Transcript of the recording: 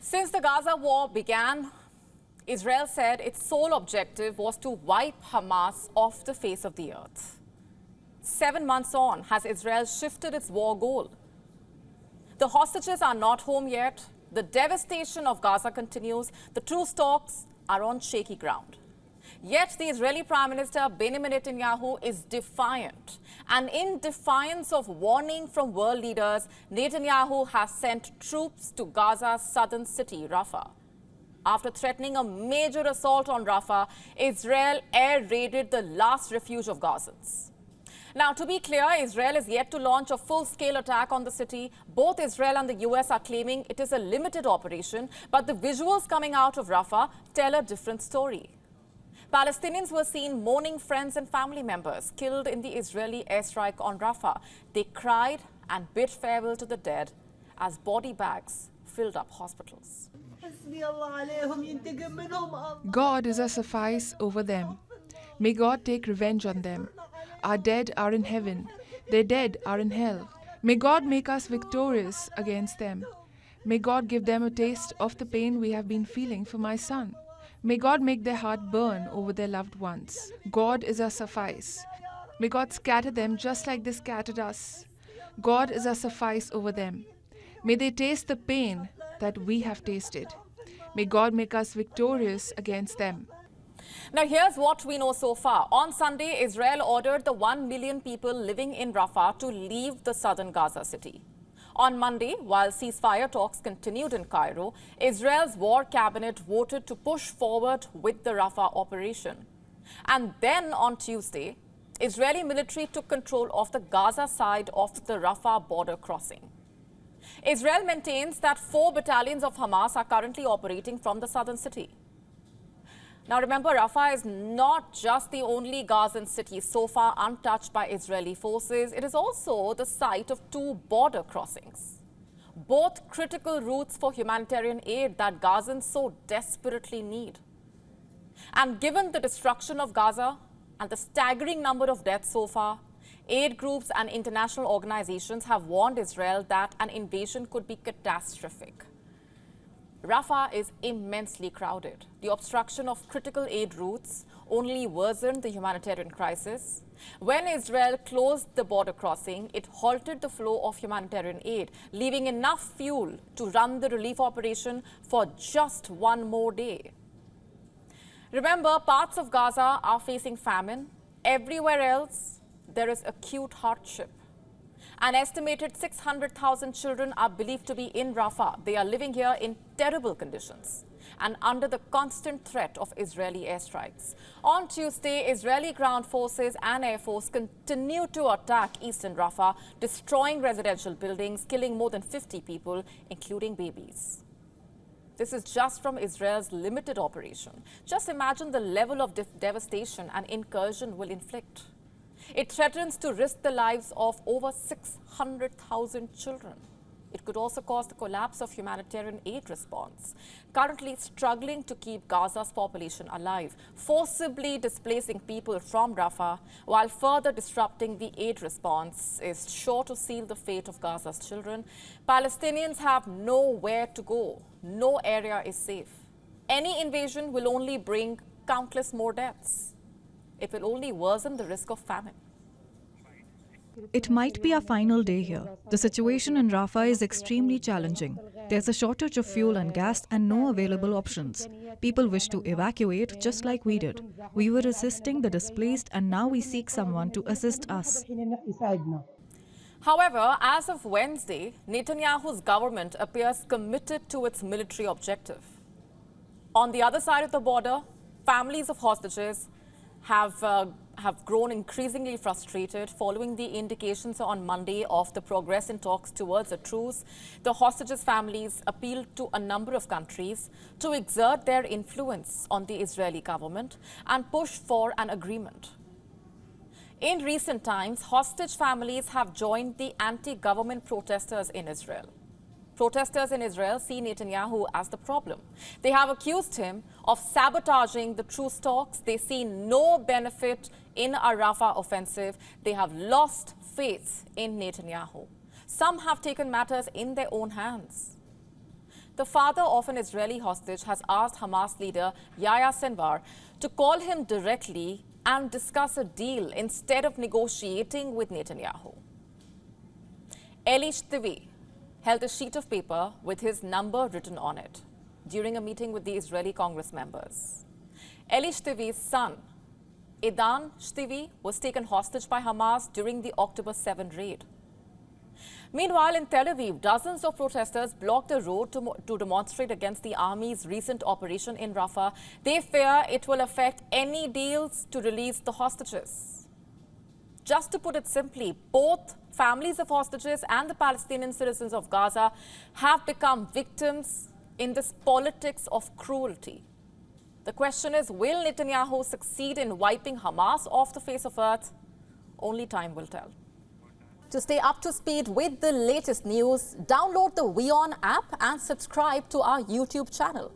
Since the Gaza war began, Israel said its sole objective was to wipe Hamas off the face of the earth. 7 months on, has Israel shifted its war goal? The hostages are not home yet. The devastation of Gaza continues. The truce talks are on shaky ground. Yet the Israeli Prime Minister Benjamin Netanyahu is defiant. And in defiance of warning from world leaders, Netanyahu has sent troops to Gaza's southern city, Rafah. After threatening a major assault on Rafah, Israel air raided the last refuge of Gazans. Now, to be clear, Israel is yet to launch a full-scale attack on the city. Both Israel and the US are claiming it is a limited operation, but the visuals coming out of Rafah tell a different story. Palestinians were seen mourning friends and family members killed in the Israeli airstrike on Rafah. They cried and bid farewell to the dead as body bags filled up hospitals. God is a suffice over them. May God take revenge on them. Our dead are in heaven. Their dead are in hell. May God make us victorious against them. May God give them a taste of the pain we have been feeling for my son. May God make their heart burn over their loved ones. God is our suffice. May God scatter them just like they scattered us. God is our suffice over them. May they taste the pain that we have tasted. May God make us victorious against them. Now, here's what we know so far. On Sunday, Israel ordered the 1 million people living in Rafah to leave the southern Gaza city. On Monday, while ceasefire talks continued in Cairo, Israel's war cabinet voted to push forward with the Rafah operation. And then on Tuesday, Israeli military took control of the Gaza side of the Rafah border crossing. Israel maintains that 4 battalions of Hamas are currently operating from the southern city. Now remember, Rafah is not just the only Gazan city so far untouched by Israeli forces. It is also the site of 2 border crossings, both critical routes for humanitarian aid that Gazans so desperately need. And given the destruction of Gaza and the staggering number of deaths so far, aid groups and international organizations have warned Israel that an invasion could be catastrophic. Rafah is immensely crowded. The obstruction of critical aid routes only worsened the humanitarian crisis. When Israel closed the border crossing, it halted the flow of humanitarian aid, leaving enough fuel to run the relief operation for just 1 more day. Remember, parts of Gaza are facing famine. Everywhere else, there is acute hardship. An estimated 600,000 children are believed to be in Rafah. They are living here in terrible conditions and under the constant threat of Israeli airstrikes. On Tuesday, Israeli ground forces and air force continued to attack eastern Rafah, destroying residential buildings, killing more than 50 people, including babies. This is just from Israel's limited operation. Just imagine the level of devastation an incursion will inflict. It threatens to risk the lives of over 600,000 children. It could also cause the collapse of humanitarian aid response, currently struggling to keep Gaza's population alive, forcibly displacing people from Rafah, while further disrupting the aid response is sure to seal the fate of Gaza's children. Palestinians have nowhere to go. No area is safe. Any invasion will only bring countless more deaths. It will only worsen the risk of famine. It might be our final day here. The situation in Rafah is extremely challenging. There's a shortage of fuel and gas and no available options. People wish to evacuate just like we did. We were assisting the displaced and now we seek someone to assist us. However, as of Wednesday, Netanyahu's government appears committed to its military objective. On the other side of the border, families of hostages have grown increasingly frustrated following the indications on Monday of the progress in talks towards a truce. The hostages' families appealed to a number of countries to exert their influence on the Israeli government and push for an agreement. In recent times, hostage families have joined the anti-government protesters in Israel. Protesters in Israel see Netanyahu as the problem. They have accused him of sabotaging the truce talks. They see no benefit in a Rafah offensive. They have lost faith in Netanyahu. Some have taken matters in their own hands. The father of an Israeli hostage has asked Hamas leader Yahya Sinwar to call him directly and discuss a deal instead of negotiating with Netanyahu. Eli Shtivi held a sheet of paper with his number written on it during a meeting with the Israeli Congress members. Eli Shtivi's son, Idan Shtivi, was taken hostage by Hamas during the October 7 raid. Meanwhile, in Tel Aviv, dozens of protesters blocked the road to demonstrate against the army's recent operation in Rafah. They fear it will affect any deals to release the hostages. Just to put it simply, both families of hostages and the Palestinian citizens of Gaza have become victims in this politics of cruelty. The question is, will Netanyahu succeed in wiping Hamas off the face of earth? Only time will tell. To stay up to speed with the latest news, download the WION app and subscribe to our YouTube channel.